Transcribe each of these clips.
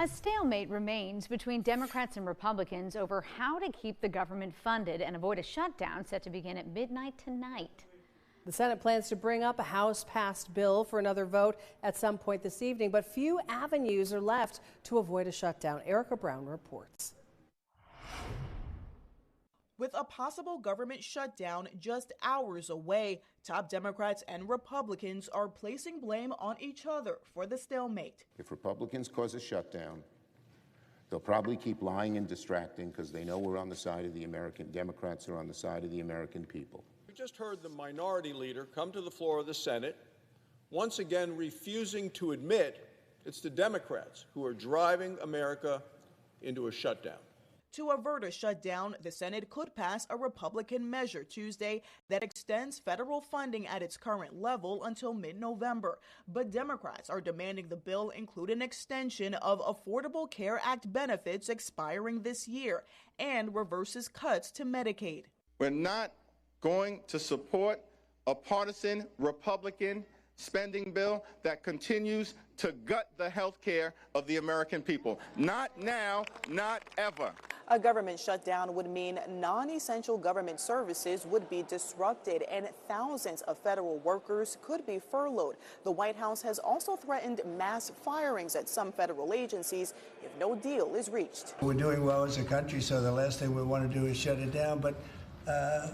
A stalemate remains between Democrats and Republicans over how to keep the government funded and avoid a shutdown set to begin at midnight tonight. The Senate plans to bring up a House-passed bill for another vote at some point this evening, but few avenues are left to avoid a shutdown. Erica Brown reports. With a possible government shutdown just hours away, top Democrats and Republicans are placing blame on each other for the stalemate. If Republicans cause a shutdown, they'll probably keep lying and distracting because they know we're on the side of the American Democrats are on the side of the American people. We just heard the minority leader come to the floor of the Senate, once again refusing to admit it's the Democrats who are driving America into a shutdown. To avert a shutdown, the Senate could pass a Republican measure Tuesday that extends federal funding at its current level until mid-November. But Democrats are demanding the bill include an extension of Affordable Care Act benefits expiring this year and reverses cuts to Medicaid. We're not going to support a partisan Republican spending bill that continues to gut the health care of the American people. Not now, not ever. A government shutdown would mean non-essential government services would be disrupted and thousands of federal workers could be furloughed. The White House has also threatened mass firings at some federal agencies if no deal is reached. We're doing well as a country, so the last thing we want to do is shut it down, but a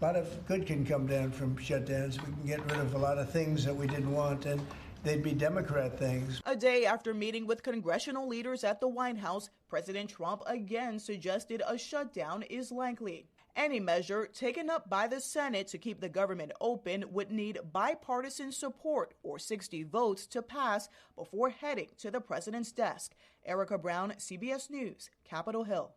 lot of good can come down from shutdowns. We can get rid of a lot of things that we didn't want, and they'd be Democrat things. A day after meeting with congressional leaders at the White House, President Trump again suggested a shutdown is likely. Any measure taken up by the Senate to keep the government open would need bipartisan support or 60 votes to pass before heading to the president's desk. Erica Brown, CBS News, Capitol Hill.